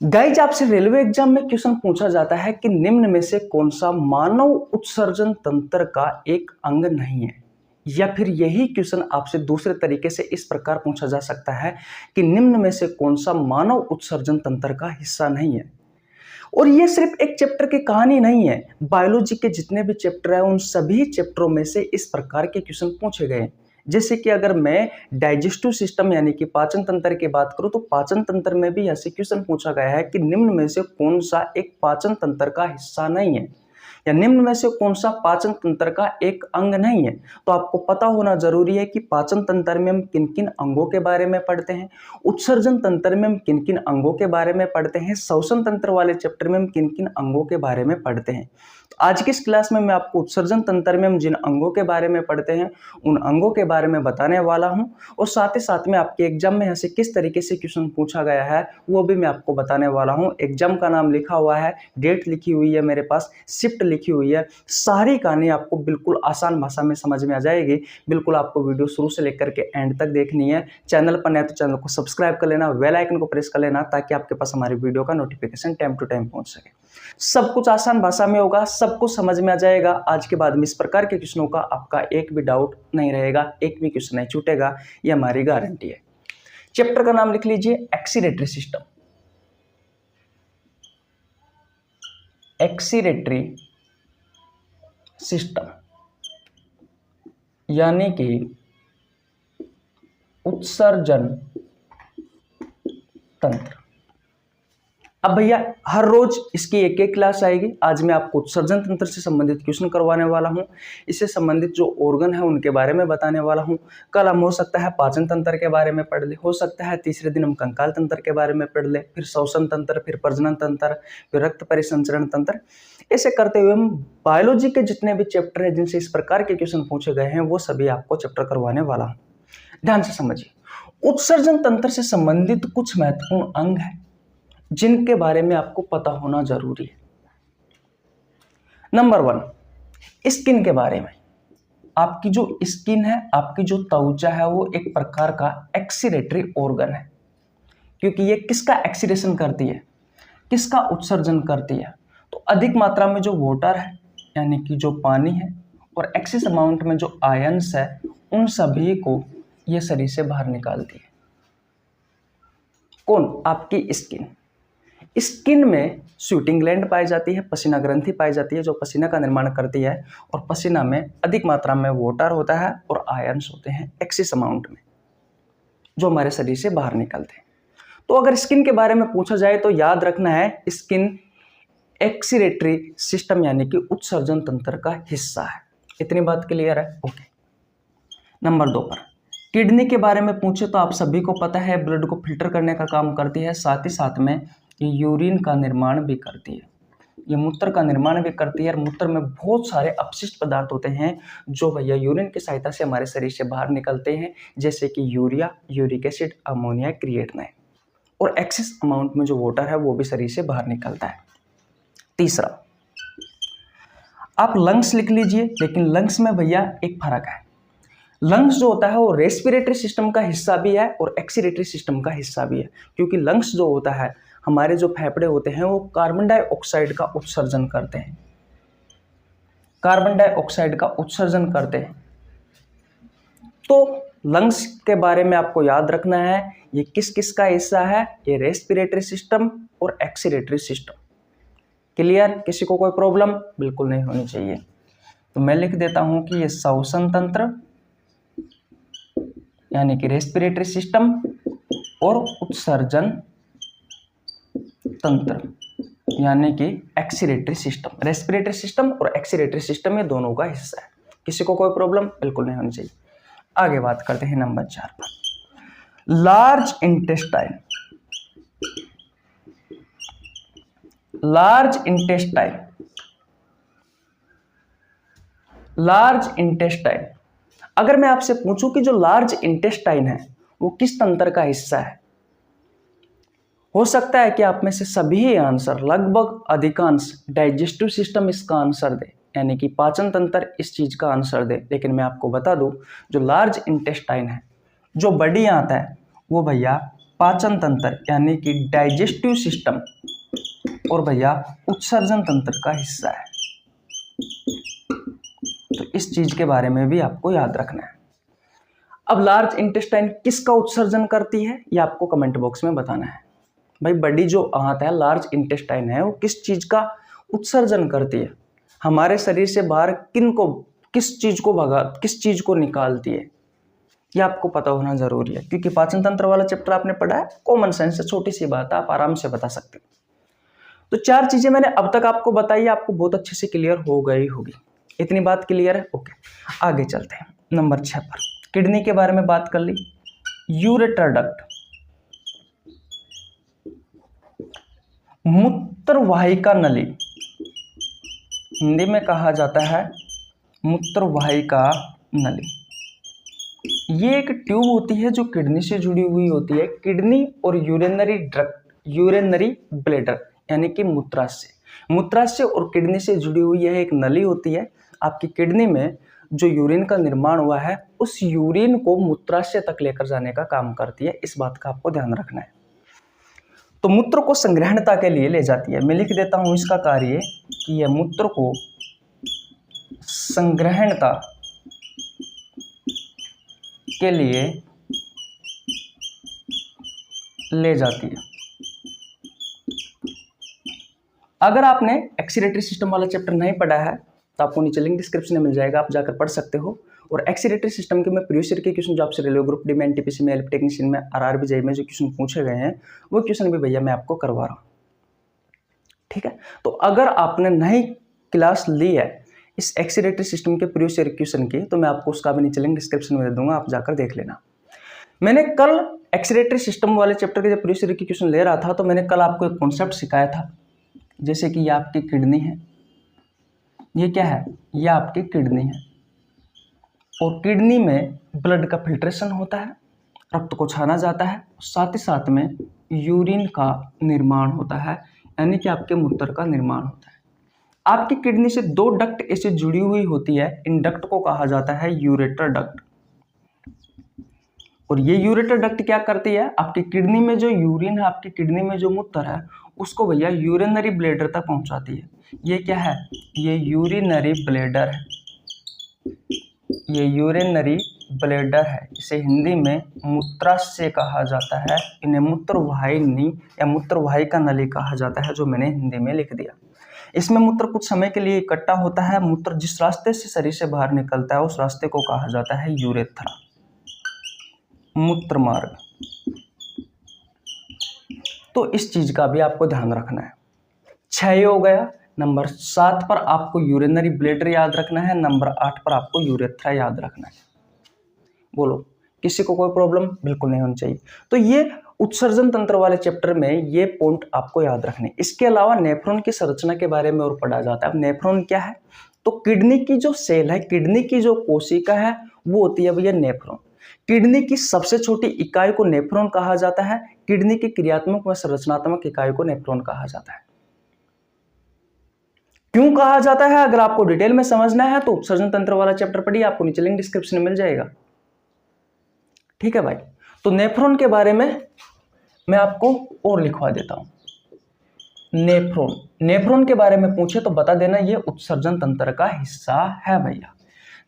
Guys आपसे railway exam में question पूछा जाता है कि निम्न में से कौन सा मानव उत्सर्जन तंत्र का एक अंग नहीं है, या फिर यही क्वेश्चन आपसे दूसरे तरीके से इस प्रकार पूछा जा सकता है कि निम्न में से कौन सा मानव उत्सर्जन तंत्र का हिस्सा नहीं है। और ये सिर्फ एक चैप्टर की कहानी नहीं है, बायोलॉजी के जितने भी चैप्टर हैं उन सभी चैप्टरों में से इस प्रकार के क्वेश्चन पूछे गए हैं। जैसे कि अगर मैं डाइजेस्टिव सिस्टम यानी कि पाचन तंत्र की बात करूं तो पाचन तंत्र में भी ऐसे क्वेश्चन पूछा गया है कि निम्न में से कौन सा एक पाचन तंत्र का हिस्सा नहीं है, या निम्न में से कौन सा पाचन तंत्र का एक अंग नहीं है। तो आपको पता होना जरूरी है कि पाचन तंत्र में हम किन किन अंगों के बारे में पढ़ते हैं, उत्सर्जन तंत्र में हम किन किन अंगों के बारे में पढ़ते हैं, श्वसन तंत्र वाले चैप्टर में हम किन किन अंगों के बारे में पढ़ते हैं। तो आज की इस क्लास में मैं आपको उत्सर्जन तंत्र में हम जिन अंगों के बारे में पढ़ते हैं उन अंगों के बारे में बताने वाला हूं, और साथ ही साथ में आपके एग्जाम में ऐसे किस तरीके से क्वेश्चन पूछा गया है वो भी मैं आपको बताने वाला हूं। एग्जाम का नाम लिखा हुआ है, डेट लिखी हुई है मेरे पास, शिफ्ट लिखी हुई है, सारी कहानी आपको बिल्कुल आसान भाषा में समझ में आ जाएगी। बिल्कुल आपको वीडियो शुरू से लेकर के एंड तक देखनी है। चैनल पर नए तो चैनल को सब्सक्राइब कर लेना, बेल आइकन को प्रेस कर लेना ताकि आपके पास हमारी वीडियो का नोटिफिकेशन टाइम टू टाइम पहुंच सके। सब कुछ आसान भाषा में होगा, सब कुछ समझ में आ जाएगा। आज के बाद में इस प्रकार के क्वेश्चनों का आपका एक भी डाउट नहीं रहेगा, एक भी क्वेश्चन नहीं छूटेगा, ये हमारी गारंटी है। चैप्टर का नाम लिख लीजिए, एक्सीरेटरी सिस्टम। एक्सीरेटरी सिस्टम यानी कि उत्सर्जन तंत्र। अब भैया हर रोज इसकी एक एक क्लास आएगी। आज मैं आपको उत्सर्जन तंत्र से संबंधित क्वेश्चन करवाने वाला हूं, इससे संबंधित जो ऑर्गन है उनके बारे में बताने वाला हूं। कल हम हो सकता है पाचन तंत्र के बारे में पढ़ ले, हो सकता है तीसरे दिन हम कंकाल तंत्र के बारे में पढ़ ले, फिर श्वसन तंत्र, फिर प्रजनन तंत्र, फिर रक्त परिसंचरण तंत्र। ऐसे करते हुए हम बायोलॉजी के जितने भी चैप्टर हैं जिनसे इस प्रकार के क्वेश्चन पूछे गए हैं वो सभी आपको चैप्टर करवाने वाला हूं। ध्यान से समझिए, उत्सर्जन तंत्र से संबंधित कुछ महत्वपूर्ण अंग है जिनके बारे में आपको पता होना जरूरी है। नंबर 1, स्किन के बारे में। आपकी जो स्किन है, आपकी जो त्वचा है, वो एक प्रकार का एक्सीरेटरी ऑर्गन है, क्योंकि ये किसका एक्सीरेशन करती है, किसका उत्सर्जन करती है। तो अधिक मात्रा में जो वाटर है यानी कि जो पानी है, और एक्सेस अमाउंट में जो आयंस है, उन सभी को ये शरीर से बाहर निकालती है। कौन? आपकी स्किन। स्किन में स्वेटिंग ग्लैंड पाई जाती है, पसीना ग्रंथि पाई जाती है जो पसीना का निर्माण करती है, और पसीना में अधिक मात्रा में वाटर होता है और आयंस होते हैं एक्सेस अमाउंट में जो हमारे शरीर से बाहर निकलते हैं। तो अगर स्किन के बारे में पूछा जाए तो याद रखना है, स्किन एक्सीरेटरी सिस्टम यानी कि उत्सर्जन तंत्र का हिस्सा है। इतनी बात क्लियर है? ओके। नंबर 2 पर किडनी के बारे में पूछे तो आप सभी को पता है ब्लड को फिल्टर करने का काम करती है, साथ ही साथ में ये यूरिन का निर्माण भी करती है, ये मूत्र का निर्माण भी करती है। और मूत्र में बहुत सारे अपशिष्ट पदार्थ होते हैं जो भैया यूरिन की सहायता से हमारे शरीर से बाहर निकलते हैं, जैसे कि urea, uric acid, ammonia, creatinine, और एक्सेस अमाउंट में जो वाटर है वो भी शरीर से बाहर निकलता है। तीसरा, आप लंग्स लिख लीजिए, लेकिन लंग्स में भैया एक फर्क है। लंग्स जो होता है वो रेस्पिरेटरी सिस्टम का हिस्सा भी है और एक्सीरेटरी सिस्टम का हिस्सा भी है, क्योंकि लंग्स जो होता है, हमारे जो फेफड़े होते हैं वो कार्बन डाइऑक्साइड का उत्सर्जन करते हैं, कार्बन डाइऑक्साइड का उत्सर्जन करते हैं। तो लंग्स के बारे में आपको याद रखना है, ये किस किस का हिस्सा है, ये रेस्पिरेटरी सिस्टम और एक्सीरेटरी सिस्टम। क्लियर? किसी को कोई प्रॉब्लम बिल्कुल नहीं होनी चाहिए। तो मैं लिख देता हूं कि ये श्वसन तंत्र यानी कि रेस्पिरेटरी सिस्टम और उत्सर्जन तंत्र यानी कि एक्सीरेटरी सिस्टम। रेस्पिरेटरी सिस्टम और एक्सीरेटरी सिस्टम ये दोनों का हिस्सा है। किसी को कोई प्रॉब्लम बिल्कुल नहीं होनी चाहिए। आगे बात करते हैं नंबर 4 पर, large intestine. Large intestine, large intestine. अगर मैं आपसे पूछूं कि जो लार्ज इंटेस्टाइन है वो किस तंत्र का हिस्सा है, हो सकता है कि आप में से सभी आंसर, लगभग अधिकांश डाइजेस्टिव सिस्टम इसका आंसर दे, यानी कि पाचन तंत्र इस चीज का आंसर दे। लेकिन मैं आपको बता दूं, जो लार्ज इंटेस्टाइन है, जो बड़ी आंत है, वो भैया पाचन तंत्र यानी कि डाइजेस्टिव सिस्टम और भैया उत्सर्जन तंत्र का हिस्सा है। तो इस चीज के बारे में भी आपको याद रखना है। अब लार्ज इंटेस्टाइन किसका उत्सर्जन करती है ये आपको कमेंट बॉक्स में बताना है। भाई बड़ी जो आंत है लार्ज इंटेस्टाइन है वो किस चीज का उत्सर्जन करती है, हमारे शरीर से बाहर किस चीज को निकालती है, ये आपको पता होना जरूरी है। क्योंकि पाचन तंत्र वाला चैप्टर आपने पढ़ा है, कॉमन सेंस से छोटी सी बात है, आप आराम से बता सकते हो। तो 4 चीजें मैंने अब तक आपको बताई, आपको बहुत अच्छे से क्लियर हो गई होगी। इतनी बात क्लियर है? ओके, आगे चलते हैं नंबर 6 पर। किडनी के बारे में बात कर ली। यूरेटर डक्ट, मूत्रवाहिका नली, हिंदी में कहा जाता है मूत्रवाहिका नली। ये एक ट्यूब होती है जो किडनी से जुड़ी हुई होती है। किडनी और यूरिनरी ब्लैडर यानी कि मूत्राशय और किडनी से जुड़ी हुई यह एक नली होती है। आपकी किडनी में जो यूरिन का निर्माण हुआ है उस यूरिन को मूत्राशय तक लेकर जाने का काम करती है। इस बात का आपको ध्यान रखना है। तो मूत्र को संग्रहणता के लिए ले जाती है। मैं लिख देता हूं इसका कार्य कि यह मूत्र को संग्रहणता के लिए ले जाती है। अगर आपने एक्सीरेटरी सिस्टम वाला चैप्टर नहीं पढ़ा है तो आपको नीचे लिंक डिस्क्रिप्शन में मिल जाएगा, आप जाकर पढ़ सकते हो। और एक्सीरेटरी सिस्टम के में प्रीवियस ईयर के क्वेश्चन जो आपसे रेलवे ग्रुप डी में, एनटीपीसी में, एलपी टेक्नीशियन में, आरआरबी जेईई में जो क्वेश्चन पूछे गए हैं वो क्वेश्चन भी भैया मैं आपको करवा रहा हूँ। ठीक है, तो अगर आपने नई क्लास ली है इस एक्सीरेटरी सिस्टम के प्रीवियस ईयर क्वेश्चन की तो मैं आपको उसका भी नीचे लिंक डिस्क्रिप्शन में दे दूंगा, आप जाकर देख लेना। मैंने कल एक्सीरेटरी सिस्टम वाले चैप्टर के जब प्रीवियस ईयर के क्वेश्चन ले रहा था तो मैंने कल आपको एक कॉन्सेप्ट सिखाया था। जैसे कि ये आपकी किडनी है, ये क्या है, ये आपकी किडनी है और किडनी में ब्लड का फिल्ट्रेशन होता है, रक्त को छाना जाता है, साथ ही साथ में यूरिन का निर्माण होता है यानी कि आपके मूत्र का निर्माण होता है। आपकी किडनी से 2 डक्ट ऐसे जुड़ी हुई होती है, इन डक्ट को कहा जाता है यूरेटर डक्ट। और ये यूरेटर डक्ट क्या करती है, आपकी किडनी में जो यूरिन है, आपकी किडनी में जो मूत्र है उसको भैया यूरिनरी ब्लैडर तक पहुंचाती है। ये क्या है, ये यूरिनरी ब्लैडर है, ये यूरिनरी ब्लैडर है। इसे हिंदी में मूत्राशय कहा जाता है, इन्हें मूत्रवाहिनी या मूत्रवाहिका नली कहा जाता है, जो मैंने हिंदी में लिख दिया। इसमें मूत्र कुछ समय के लिए इकट्ठा होता है। मूत्र जिस रास्ते से शरीर से बाहर निकलता है उस रास्ते को कहा जाता है यूरेथ्रा, मूत्र मार्ग। तो इस चीज का भी आपको ध्यान रखना है। 6 हो गया। नंबर 7 पर आपको यूरिनरी ब्लैडर याद रखना है, नंबर 8 पर आपको यूरेथ्रा याद रखना है। बोलो, किसी को कोई प्रॉब्लम बिल्कुल नहीं होनी चाहिए। तो ये उत्सर्जन तंत्र वाले चैप्टर में ये पॉइंट आपको याद रखने। इसके अलावा नेफ्रॉन की संरचना के बारे में और पढ़ा जाता है। अब नेफ्रॉन क्या है, तो किडनी की जो सेल है, किडनी की जो कोशिका है वो होती है भैया नेफ्रॉन। किडनी की सबसे छोटी इकाई को नेफ्रॉन कहा जाता है। किडनी की क्रियात्मक व संरचनात्मक इकाई को नेफ्रॉन कहा जाता है। क्यों कहा जाता है, अगर आपको डिटेल में समझना है तो उत्सर्जन तंत्र वाला चैप्टर पढ़िए, आपको नीचे लिंक डिस्क्रिप्शन में मिल जाएगा। ठीक है भाई, तो नेफ्रॉन के बारे में मैं आपको और लिखवा देता हूं। नेफ्रॉन के बारे में पूछे तो बता देना ये उत्सर्जन तंत्र का हिस्सा है भैया।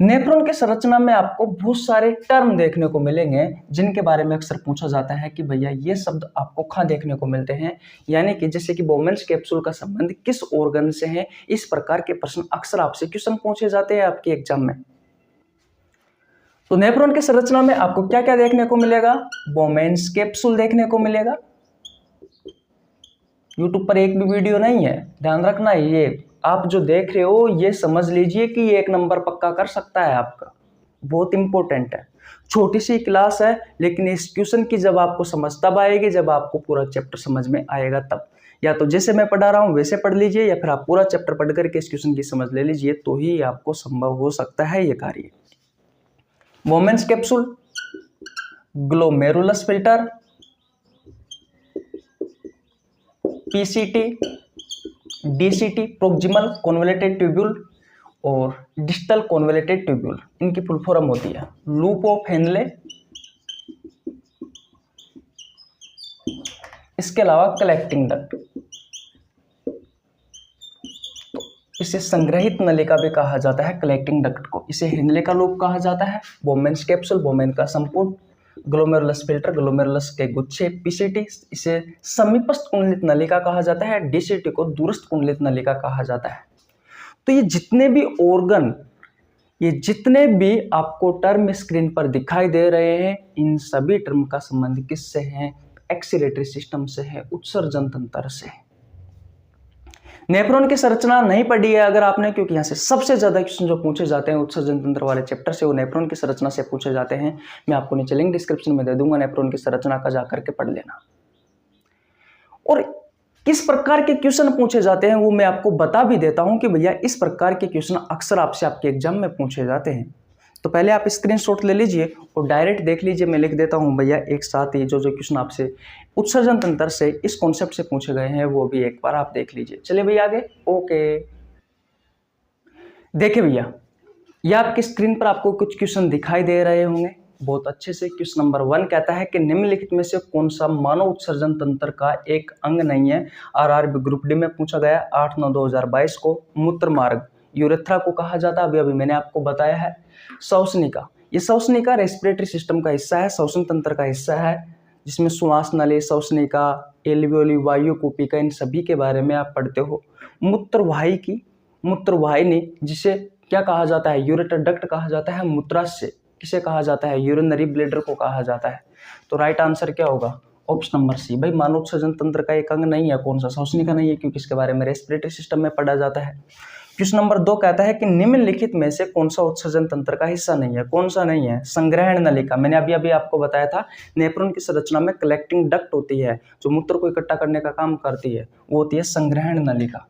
नेफ्रॉन के संरचना में आपको बहुत सारे टर्म देखने को मिलेंगे जिनके बारे में अक्सर पूछा जाता है कि भैया ये शब्द आपको कहाँ देखने को मिलते हैं, यानी कि जैसे कि बोमेन्स कैप्सूल का संबंध किस ऑर्गन से है। इस प्रकार के प्रश्न अक्सर आपसे क्वेश्चन पूछे जाते हैं आपके एग्जाम में। तो नेफ्रॉन के संरचना में आपको क्या क्या देखने को मिलेगा, बोमेन्स कैप्सूल देखने को मिलेगा। यूट्यूब पर एक भी वीडियो नहीं है, ध्यान रखना। ये आप जो देख रहे हो ये समझ लीजिए कि 1 नंबर पक्का कर सकता है आपका, बहुत इंपॉर्टेंट है। छोटी सी क्लास है लेकिन इस क्वेश्चन की जब आपको समझ तब आएगी जब आपको पूरा चैप्टर समझ में आएगा तब। या तो जैसे मैं पढ़ा रहा हूँ वैसे पढ़ लीजिए या फिर आप पूरा चैप्टर पढ़ करके इस क्वेश्चन की समझ ले लीजिए, तो ही आपको संभव हो सकता है ये कार्य। Bowman's capsule, glomerulus filter, PCT, DCT proximal convoluted tubule और डिस्टल कॉन्वोल्यूटेड ट्यूब्यूल, इनकी फुल फॉर्म होती है लूप ऑफ हेनले, इसके अलावा कलेक्टिंग डक्ट, तो इसे संग्रहित नलिका भी कहा जाता है कलेक्टिंग डक्ट को। इसे हिनले का लूप कहा जाता है, बोमेन्स कैप्सूल, बोमेन का संपूर्ण, ग्लोमेरुलस फिल्टर, ग्लोमेरुलस के गुच्छे, पीसीटी इसे समीपस्थ कुंडलित नलिका कहा जाता है, डीसीटी को दूरस्थ कुंडलित नलिका कहा जाता है। तो ये जितने भी ऑर्गन, ये जितने भी आपको टर्म स्क्रीन पर दिखाई दे रहे हैं, इन सभी टर्म का संबंध किससे है? एक्सीलेटरी सिस्टम से है, उत्सर्जन तंत्र से। नेफ्रॉन की संरचना नहीं पढ़ी है अगर आपने, क्योंकि यहाँ से सबसे ज्यादा क्वेश्चन जो पूछे जाते हैं उत्सर्जन तंत्र वाले चैप्टर से, वो नेफ्रॉन की संरचना से पूछे जाते हैं। मैं आपको नीचे लिंक डिस्क्रिप्शन में दे दूंगा, नेफ्रॉन की संरचना का जाकर के पढ़ लेना। और किस प्रकार के क्वेश्चन पूछे जाते हैं वो मैं आपको बता भी देता हूं कि भैया इस प्रकार के क्वेश्चन अक्सर आपसे आपके एग्जाम में पूछे जाते हैं। तो पहले आप स्क्रीनशॉट ले लीजिए और डायरेक्ट देख लीजिए, मैं लिख देता हूं भैया एक साथ ही जो क्वेश्चन आपसे उत्सर्जन तंत्र से इस कॉन्सेप्ट से पूछे गए हैं वो भी एक बार आप देख लीजिए। चलिए भैया आगे। ओके, देखिए भैया ये आपकी स्क्रीन पर आपको कुछ क्वेश्चन दिखाई दे रहे होंगे बहुत अच्छे से। क्वेश्चन नंबर 1 कहता है कि निम्नलिखित में से कौन सा मानव उत्सर्जन तंत्र का एक अंग नहीं है? आरआरबी ग्रुप डी में पूछा गया 8/9/2022 को। मूत्र मार्ग यूरेथ्रा को कहा जाता है, अभी मैंने आपको बताया है। श्वसनिका, ये श्वसनिका रेस्पिरेटरी सिस्टम का हिस्सा है, श्वसन तंत्र का हिस्सा है, जिसमें श्वास नली, श्वसनिका, एल्वियोली, वायु कूपिका, इन सभी के बारे में आप पढ़ते हो। मूत्रवाहिकी, मूत्रवाहिनी जिसे क्या कहा जाता है? यूरेटर डक्ट कहा जाता है। मूत्राशय किसे कहा जाता है? यूरिनरी ब्लैडर को कहा जाता है। तो राइट आंसर क्या होगा? Option number C. भाई मानव उत्सर्जन तंत्र का एक अंग नहीं है, कौन सा? श्वसनिका नहीं है, क्योंकि इसके बारे में रेस्पिरेटरी सिस्टम में पढ़ा जाता है। क्वेश्चन नंबर 2 कहता है कि निम्नलिखित में से कौन सा उत्सर्जन तंत्र का हिस्सा नहीं है? कौन सा नहीं है? संग्रहण नलिका। मैंने अभी आपको बताया था नेफ्रॉन की संरचना में कलेक्टिंग डक्ट होती है जो मूत्र को इकट्ठा करने का काम करती है, वो होती है संग्रहण नलिका।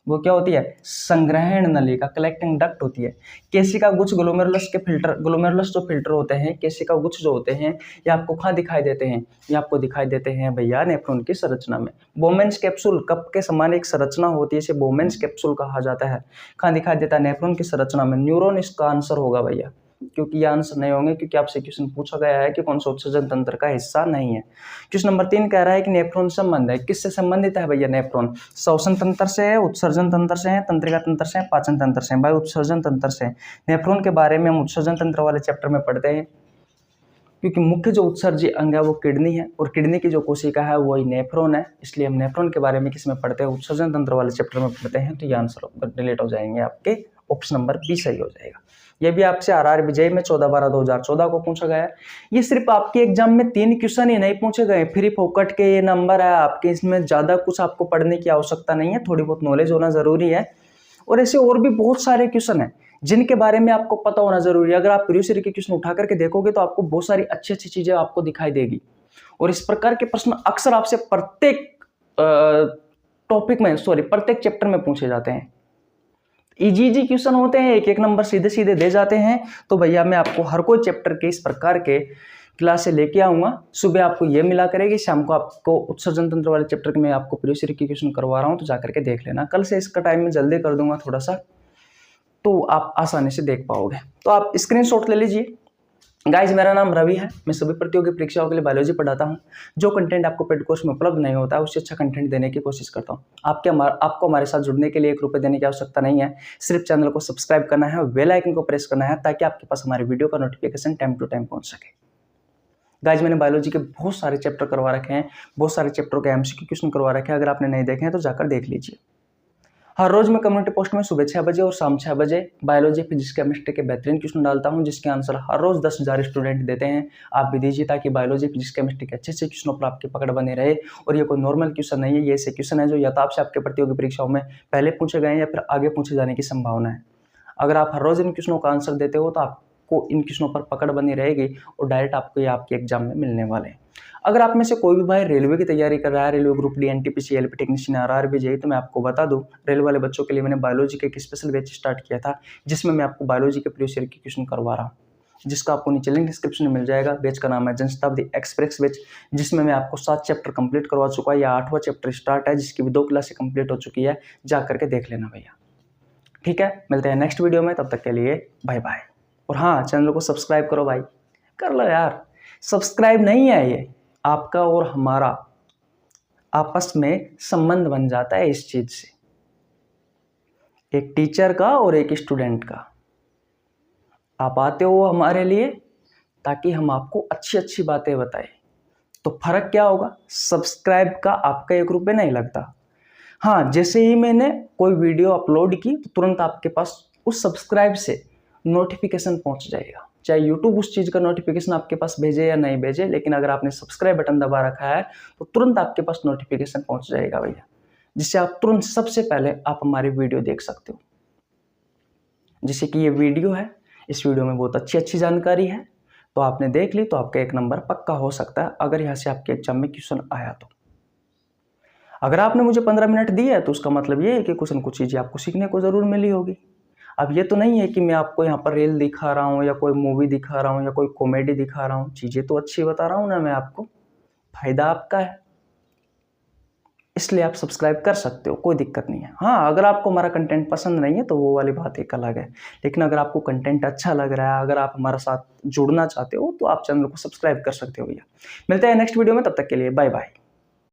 वो क्या होती है? संग्रहण नलिका, कलेक्टिंग डक्ट होती है। केशिका गुच्छ, ग्लोमेरुलस के फिल्टर, ग्लोमेरुलस जो फिल्टर होते हैं, केशिका गुच्छ जो होते हैं, ये आपको कहाँ दिखाई देते हैं? ये आपको दिखाई देते हैं भैया नेफ्रॉन की संरचना में। बोमेन्स कैप्सूल, कप के समान एक संरचना होती है, इसे बोमेन्स कैप्सूल कहा जाता है। कहाँ दिखाई देता है? नेफ्रॉन की संरचना में। न्यूरॉन इसका आंसर होगा भैया, क्योंकि ये आंसर नहीं होंगे, क्योंकि आपसे क्वेश्चन पूछा गया है कि कौन सा उत्सर्जन तंत्र का हिस्सा नहीं है। क्वेश्चन नंबर 3 कह रहा है कि नेफ्रॉन संबंध है, किससे संबंधित है भैया नेफ्रॉन? श्वसन तंत्र से है, उत्सर्जन तंत्र से है, तंत्रिका तंत्र से है, पाचन तंत्र से है। भाई उत्सर्जन तंत्र से। नेफ्रॉन के बारे में हम उत्सर्जन तंत्र वाले चैप्टर में पढ़ते हैं, क्योंकि मुख्य जो उत्सर्जी अंग है वो किडनी है, और किडनी की जो कोशिका है वही नेफ्रॉन है, इसलिए हम नेफ्रॉन के बारे में किसमें पढ़ते हैं? उत्सर्जन तंत्र वाले चैप्टर में पढ़ते हैं। तो ये आंसर डिलीट हो जाएंगे आपके, ऑप्शन नंबर बी सही हो जाएगा। ये भी आपसे आरआरबी जेईई में 14/12/2014 को पूछा गया है। ये सिर्फ आपके एग्जाम में 3 क्वेश्चन ही नहीं पूछे गए, फ्री फोकट के ये नंबर है आपके, इसमें ज्यादा कुछ आपको पढ़ने की आवश्यकता नहीं है, थोड़ी बहुत नॉलेज होना जरूरी है। और ऐसे और भी बहुत सारे क्वेश्चन हैं जिनके बारे में आपको पता होना जरूरी है। अगर आप प्रीवियस ईयर के क्वेश्चन उठा करके देखोगे तो आपको बहुत सारी अच्छी अच्छी चीजें आपको दिखाई देगी, और इस प्रकार के प्रश्न अक्सर आपसे प्रत्येक टॉपिक में, प्रत्येक चैप्टर में पूछे जाते हैं। इजी क्वेश्चन होते हैं, एक नंबर सीधे सीधे दे जाते हैं। तो भैया मैं आपको हर कोई चैप्टर के इस प्रकार के क्लास से लेके आऊंगा। सुबह आपको ये मिला करेगी, शाम को आपको उत्सर्जन तंत्र वाले चैप्टर के मैं आपको प्रीवियस ईयर की क्वेश्चन करवा रहा हूँ, तो जाकर के देख लेना। कल से इसका टाइम में जल्दी कर दूंगा थोड़ा सा, तो आप आसानी से देख पाओगे। तो आप स्क्रीनशॉट ले लीजिए। गाइज मेरा नाम रवि है, मैं सभी प्रतियोगी परीक्षाओं के लिए बायोलॉजी पढ़ाता हूं। जो कंटेंट आपको पेड कोर्स में उपलब्ध नहीं होता है उससे अच्छा कंटेंट देने की कोशिश करता हूं। आपको हमारे साथ जुड़ने के लिए 1 रुपये देने की आवश्यकता नहीं है, सिर्फ चैनल को सब्सक्राइब करना है और बेल आइकन को प्रेस करना है, ताकि आपके पास हमारे वीडियो का नोटिफिकेशन टाइम टू टाइम पहुंच सके। गाइज मैंने बायोलॉजी के बहुत सारे चैप्टर करवा रखे हैं, बहुत सारे चैप्टरों के एमसीक्यू क्वेश्चन करवा रखे हैं। अगर आपने नहीं देखे हैं तो जाकर देख लीजिए। हर रोज मैं कम्युनिटी पोस्ट में सुबह 6 बजे और शाम 6 बजे बायोलॉजी, फिजिक्स, केमिस्ट्री के बेहतरीन क्वेश्चन डालता हूं, जिसके आंसर हर रोज 10,000 स्टूडेंट देते हैं। आप भी दीजिए, ताकि बायोलॉजी, फिजिक्स, केमिस्ट्री के अच्छे अच्छे क्वेश्चनों पर आपकी पकड़ बनी रहे। और ये कोई नॉर्मल क्वेश्चन नहीं है, ये ऐसे क्वेश्चन है जो या तो आपसे आपके प्रतियोगी परीक्षाओं में पहले पूछे गए हैं या फिर आगे पूछे जाने की संभावना है। अगर आप हर रोज इन क्वेश्चनों का आंसर देते हो तो आपको इन क्वेश्चनों पर पकड़ बनी रहेगी और डायरेक्ट आपको ये आपके एग्जाम में मिलने वाले हैं। अगर आप में से कोई भी भाई रेलवे की तैयारी कर रहा है, railway group D, NTPC, LP technician, RRB JEE, तो मैं आपको बता दूं, रेलवे वाले बच्चों के लिए मैंने बायोलॉजी का एक स्पेशल बैच स्टार्ट किया था, जिसमें मैं आपको बायोलॉजी के प्रीवियस ईयर के क्वेश्चन करवा रहा हूँ, जिसका आपको नीचे लिंक डिस्क्रिप्शन में मिल जाएगा। बैच का नाम है जनशताब्दी एक्सप्रेस बैच, जिसमें मैं आपको 7 चैप्टर कंप्लीट करवा चुका है, या 8वां चैप्टर स्टार्ट है, जिसकी भी 2 क्लासें कंप्लीट हो चुकी है। जा करके देख लेना भैया, ठीक है। मिलते हैं नेक्स्ट वीडियो में, तब तक के लिए बाय बाय। और हाँ, चैनल को सब्सक्राइब करो भाई, कर लो यार, सब्सक्राइब नहीं है ये आपका और हमारा आपस में संबंध बन जाता है इस चीज से, एक टीचर का और एक स्टूडेंट का। आप आते हो हमारे लिए ताकि हम आपको अच्छी अच्छी बातें बताएं। तो फर्क क्या होगा, सब्सक्राइब का आपका 1 रुपये नहीं लगता। हाँ, जैसे ही मैंने कोई वीडियो अपलोड की तो तुरंत आपके पास उस सब्सक्राइब से नोटिफिकेशन पहुंच जाएगा। चाहे यूट्यूब उस चीज़ का नोटिफिकेशन आपके पास भेजे या नहीं भेजे, लेकिन अगर आपने सब्सक्राइब बटन दबा रखा है तो तुरंत आपके पास नोटिफिकेशन पहुंच जाएगा भैया, जिससे आप तुरंत सबसे पहले आप हमारी वीडियो देख सकते हो। जैसे कि ये वीडियो है, इस वीडियो में बहुत अच्छी अच्छी जानकारी है, तो आपने देख ली तो आपका 1 नंबर पक्का हो सकता है अगर यहाँ से आपके एग्जाम में क्वेश्चन आया तो। अगर आपने मुझे 15 मिनट दिए है तो उसका मतलब ये है कि कुछ न कुछ चीज़ें आपको सीखने को ज़रूर मिली होगी। अब ये तो नहीं है कि मैं आपको यहाँ पर रील दिखा रहा हूँ या कोई मूवी दिखा रहा हूँ या कोई कॉमेडी दिखा रहा हूँ, चीज़ें तो अच्छी बता रहा हूँ ना मैं आपको, फायदा आपका है, इसलिए आप सब्सक्राइब कर सकते हो, कोई दिक्कत नहीं है। हाँ, अगर आपको हमारा कंटेंट पसंद नहीं है तो वो वाली बात एक अलग है, लेकिन अगर आपको कंटेंट अच्छा लग रहा है, अगर आप हमारे साथ जुड़ना चाहते हो तो आप चैनल को सब्सक्राइब कर सकते हो भैया। मिलते हैं नेक्स्ट वीडियो में, तब तक के लिए बाय बाय।